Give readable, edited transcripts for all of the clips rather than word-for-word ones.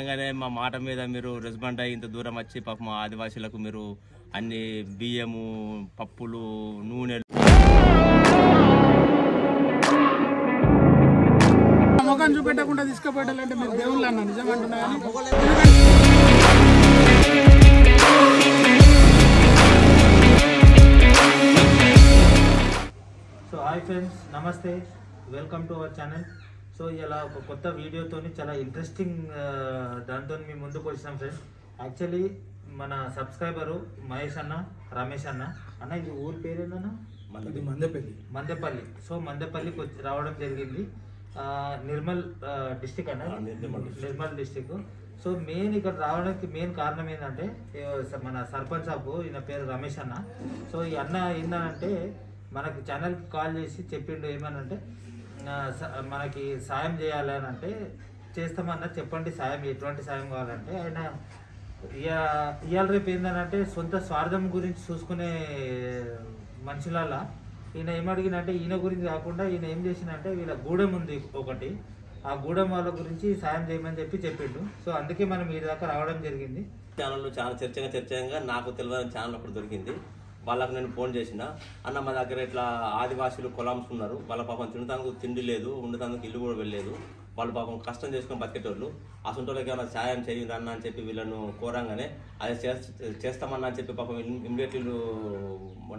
నిజంగానే మా మాట మీద మీరు రెస్పాండ్ అయ్యి ఇంత దూరం వచ్చి పాపం మా ఆదివాసీలకు మీరు అన్ని బియ్యము పప్పులు నూనెలు ముఖం చూపెట్టకుండా తీసుకుపోయాలంటే మీరు దేవుళ్ళు అన్న నిజమంటున్నా. సో హాయ్ ఫ్రెండ్స్, నమస్తే, welcome to our channel. So ఇలా ఒక కొత్త వీడియోతో చాలా ఇంట్రెస్టింగ్ దాంతో మీ ముందుకు వచ్చినాం ఫ్రెండ్స్. యాక్చువల్లీ మన సబ్స్క్రైబరు మహేష్ అన్న, రమేష్ అన్న ఇది ఊరి పేరేనా? మందెపల్లి. సో మందెపల్లికి రావడం జరిగింది. నిర్మల్ డిస్టిక్ అన్న, నిర్మల్ డిస్టిక్. సో మెయిన్ ఇక్కడ రావడానికి మెయిన్ కారణం ఏంటంటే మన సర్పంచ్ సాబు, ఈయన పేరు రమేష్ అన్న. సో ఈ అన్న ఏంటంటే మనకి ఛానల్కి కాల్ చేసి చెప్పిండు ఏమనంటే మనకి సాయం చేయాలి అని అంటే చేస్తామన్నా చెప్పండి సాయం, ఎటువంటి సాయం కావాలంటే. ఆయన ఇవాళ రేపు ఏంటంటే సొంత స్వార్థం గురించి చూసుకునే మనుషులలా ఈయన ఏమడిగినంటే ఈయన గురించి కాకుండా ఈయన ఏం చేసినంటే వీళ్ళ గూడెం ఉంది ఒకటి, ఆ గూడెం వాళ్ళ గురించి సాయం చేయమని చెప్పిండు. సో అందుకే మనం ఈ దాకా రావడం జరిగింది. ఛానల్లో చాలా చర్చగా నాకు తెలియని ఛానల్ ఒకటి దొరికింది. వాళ్ళకు నేను ఫోన్ చేసిన, అన్న మా దగ్గర ఇట్లా ఆదివాసులు కొలాంస్ ఉన్నారు, వాళ్ళ పాపం తినడానికి తిండి లేదు, ఉండటానికి ఇల్లు కూడా వెళ్ళలేదు, వాళ్ళు పాపం కష్టం చేసుకుని బతికేటోళ్ళు, అసంటోళ్ళకి ఏమైనా సాయం చేయండి అన్న అని చెప్పి వీళ్ళను కోరంగానే అది చేస్తామన్నా అని చెప్పి పాపం ఇమ్మీడియట్లీ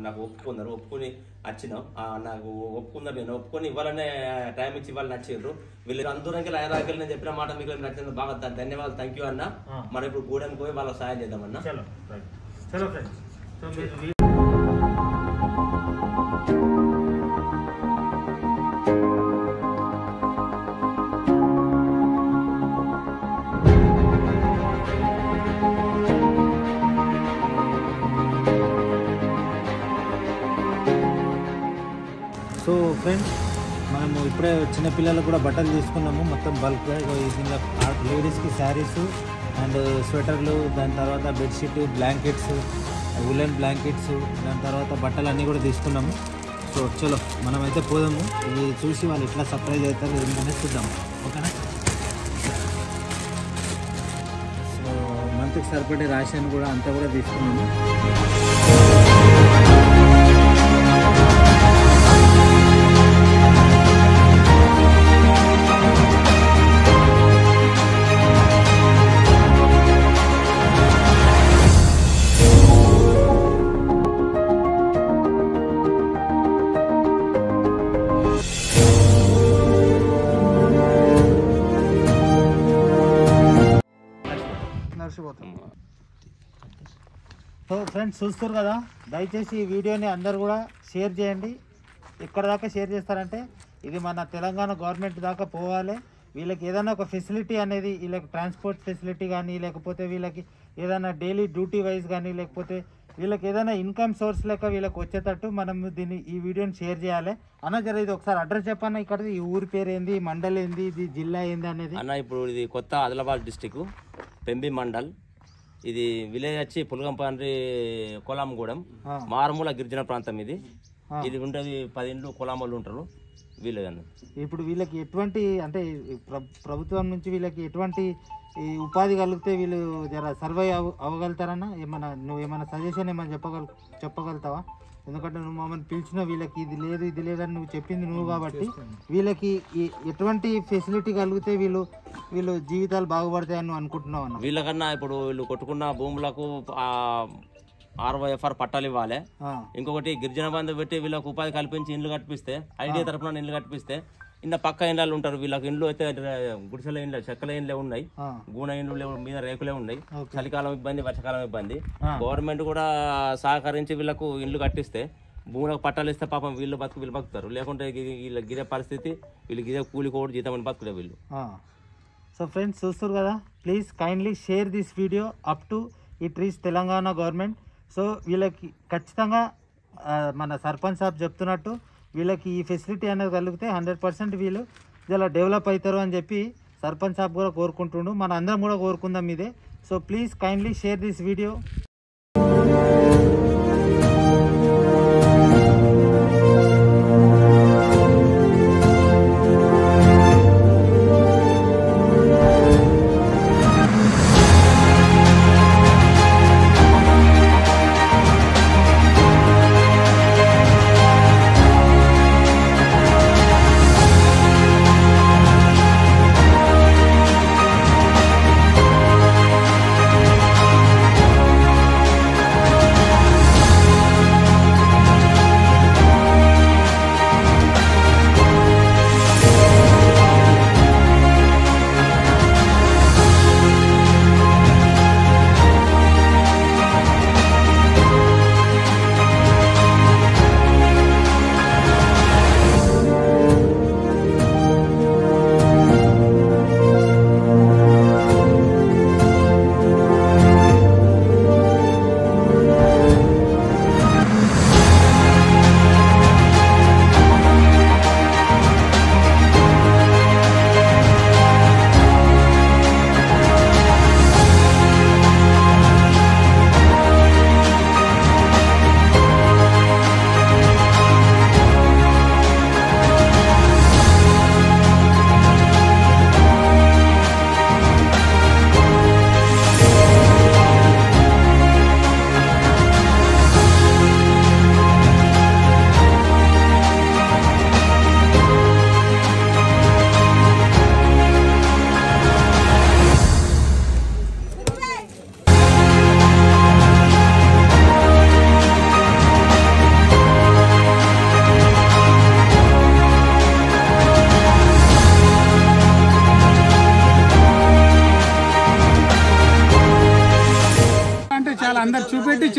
నాకు ఒప్పుకొని వచ్చినాం. నాకు ఒప్పుకున్నారు, నేను ఒప్పుకొని ఇవ్వాలనే టైం ఇచ్చి వాళ్ళు నచ్చిండ్రు. వీళ్ళు అందరికి ఆయన నేను చెప్పిన మాట మీకు నచ్చింది, బాగా ధన్యవాదాలు, థ్యాంక్ యూ అన్న. మనం ఇప్పుడు గూడెంకి పోయి వాళ్ళకి సాయం చేద్దామన్నా. చలో ఫ్రెండ్స్. సో మీరు సో ఫ్రెండ్స్, మనము ఇప్పుడే చిన్నపిల్లలకు కూడా బట్టలు తీసుకున్నాము మొత్తం బల్క్గా. దీనిలో లేడీస్కి శారీస్ అండ్ స్వెటర్లు, దాని తర్వాత బెడ్షీట్, బ్లాంకెట్స్, ఉలెన్ బ్లాంకెట్స్, దాని తర్వాత బట్టలు అన్నీ కూడా తీసుకున్నాము. సో చలో మనమైతే పోదాము, ఇది చూసి వాళ్ళు ఎట్లా సర్ప్రైజ్ అవుతారు ఏంటనే చూద్దాం, ఓకేనా? సో మంత్కి సరిపడే రేషన్ కూడా అంతా కూడా తీసుకున్నాము. సో ఫ్రెండ్స్ చూస్తారు కదా, దయచేసి ఈ వీడియోని అందరు కూడా షేర్ చేయండి. ఎక్కడ దాకా షేర్ చేస్తారంటే ఇది మన తెలంగాణ గవర్నమెంట్ దాకా పోవాలి. వీళ్ళకి ఏదైనా ఒక ఫెసిలిటీ అనేది, వీళ్ళకి ట్రాన్స్పోర్ట్ ఫెసిలిటీ కానీ, లేకపోతే వీళ్ళకి ఏదైనా డైలీ డ్యూటీ వైజ్ కానీ, లేకపోతే వీళ్ళకి ఏదైనా ఇన్కమ్ సోర్స్ లెక్క వీళ్ళకి వచ్చేటట్టు మనం ఈ వీడియోని షేర్ చేయాలి. అన్న జర ఇది ఒకసారి అడ్రస్ చెప్పన్న, ఇక్కడ ఈ ఊరి పేరు ఏంది, మండల్ ఏంది, ఇది జిల్లా ఏంది అనేది అన్న. ఇప్పుడు ఇది కొత్త ఆదిలాబాద్ డిస్టిక్ పెంబి మండల్, ఇది విలేజ్ వచ్చి పులగంపండ్రి కొలాంగూడెం, మారుమూల గిరిజన ప్రాంతం. ఇది ఉంటుంది 10 ఇండ్లు కొలాంబోళ్ళు ఉంటారు విలేజ్ అన్న. ఇప్పుడు వీళ్ళకి ఎటువంటి అంటే ప్రభుత్వం నుంచి వీళ్ళకి ఎటువంటి ఈ ఉపాధి కలిగితే వీళ్ళు జర సర్వై అవ్వగలుగుతారన్నా? నువ్వు ఏమైనా సజెషన్ ఏమైనా చెప్పగలుగుతావా? ఎందుకంటే నువ్వు మమ్మల్ని పిలిచిన, వీళ్ళకి ఇది లేదు ఇది లేదని నువ్వు చెప్పింది నువ్వు కాబట్టి వీళ్ళకి ఎటువంటి ఫెసిలిటీ కలిగితే వీళ్ళు జీవితాలు బాగుపడతాయని నువ్వు అనుకుంటున్నావు అన్న? వీళ్ళకన్నా ఇప్పుడు వీళ్ళు కొట్టుకున్న భూములకు ROFR పట్టాలు ఇవ్వాలి. ఇంకొకటి గిరిజన బంధు పెట్టి వీళ్ళకి ఉపాధి కల్పించి ఇండ్లు కట్టిస్తే, ఐడియా తరఫున ఇండ్లు కట్టిస్తే, ఇంత పక్క ఇండ్లు ఉంటారు వీళ్ళకి. ఇండ్లు అయితే గుడిసెల ఇండ్లు, చెక్కల ఇండ్లే ఉన్నాయి, గూన ఇండ్లు మీద రేకులే ఉన్నాయి. చలికాలం ఇబ్బంది, వర్షాకాలం ఇబ్బంది. గవర్నమెంట్ కూడా సహకరించి వీళ్ళకు ఇండ్లు కట్టిస్తే, భూములకు పట్టాలు ఇస్తే పాపం వీళ్ళు బతుకుతారు. లేకుంటే వీళ్ళ గిరే పరిస్థితి, వీళ్ళు గిరే కూలికోడు జీతం అని బతుకులే వీళ్ళు. సో ఫ్రెండ్స్ చూస్తారు కదా, please kindly share this video up to it reach Telangana government. So వీళ్ళకి ఖచ్చితంగా మన సర్పంచ్ సాబ్ చెప్తున్నట్టు వీళ్ళకి ఈ ఫెసిలిటీ అనేది కలిగితే 100% వీళ్ళు ఇలా డెవలప్ అవుతారు అని చెప్పి సర్పంచ్ సాబ్ కూడా కోరుకుంటుండు. మన అందరం కూడా కోరుకుందాం ఇదే. So please kindly share this video.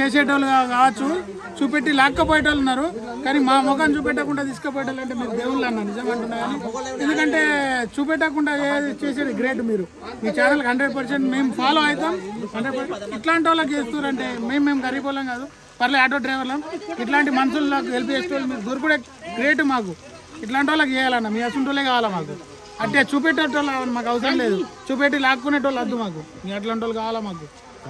చేసేటోళ్ళు కావచ్చు, చూపెట్టి లాక్కపోయేటోళ్ళు ఉన్నారు. కానీ మా ముఖం చూపెట్టకుండా తీసుకుపోయేటోళ్ళు అంటే మీరు దేవుళ్ళు అన్న నిజం అంటున్నా. కానీ ఎందుకంటే చూపెట్టకుండా చేసేది గ్రేట్. మీరు మీ ఛానల్కి 100% మేము ఫాలో అవుతాం. 100% ఇట్లాంటి వాళ్ళకి చేస్తున్నారంటే మేము గరీబ్ వాళ్ళం కాదు, పర్లే ఆటో డ్రైవర్లం. ఇట్లాంటి మనుషులకు హెల్ప్ చేసేవాళ్ళు మీరు దొరుకుడే గ్రేట్. మాకు ఇట్లాంటి వాళ్ళకి చేయాలన్న, మీ అసంటోళ్ళే కావాలా మాకు. అంటే చూపెట్టేటోళ్ళు మాకు అవసరం లేదు, చూపెట్టి లాక్కునేటోళ్ళు వద్దు మాకు. మీ అట్లాంటి వాళ్ళు కావాలా మాకు.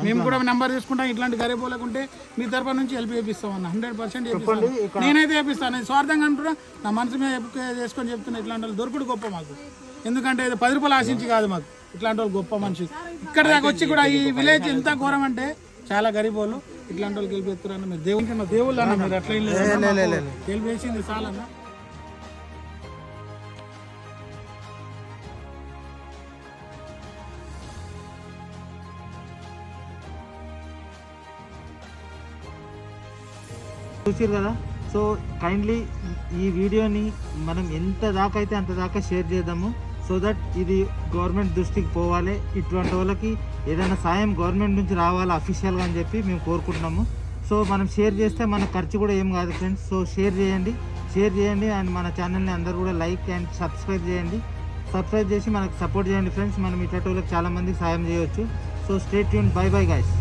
మేము కూడా నెంబర్ తీసుకుంటాం. ఇట్లాంటి గరీబ్ వాళ్ళకుంటే మీ తరఫు నుంచి హెల్ప్ చేపిస్తాం అన్న, 100% చేపిస్తాను. నేనైతే చేపిస్తాను, నేను స్వార్థంగా అంటున్నా, నా మనసు మీద చేసుకొని చెప్తున్నా. ఇట్లాంటి వాళ్ళు దొరుకుడు గొప్ప మాకు. ఎందుకంటే 10 రూపాయలు ఆశించి కాదు మాకు. ఇట్లాంటి వాళ్ళు గొప్ప మనిషి. ఇక్కడ దాకా వచ్చి కూడా ఈ విలేజ్ ఎంత ఘోరం అంటే చాలా గరీబ్ వాళ్ళు. ఇట్లాంటి వాళ్ళకి హెల్ప్ చేస్తున్నారన్న. మీరు దేవుళ్ళు అన్న, మీరు అట్లా హెల్ప్ చేసింది చాలన్నా. చూసారు కదా. సో కైండ్లీ ఈ వీడియోని మనం ఎంత దాకా అయితే అంత దాకా షేర్ చేద్దాము. సో దట్ ఇది గవర్నమెంట్ దృష్టికి పోవాలి. ఇటువంటి వాళ్ళకి ఏదైనా సాయం గవర్నమెంట్ నుంచి రావాలి అఫీషియల్గా అని చెప్పి మేము కోరుకుంటున్నాము. సో మనం షేర్ చేస్తే మన ఖర్చు కూడా ఏం కాదు ఫ్రెండ్స్. సో షేర్ చేయండి అండ్ మన ఛానల్ని అందరూ కూడా లైక్ అండ్ సబ్స్క్రైబ్ చేసి మనకు సపోర్ట్ చేయండి ఫ్రెండ్స్. మనం ఇట్లాంటి వాళ్ళకి చాలామందికి సాయం చేయవచ్చు. So stay tune. By bye guys.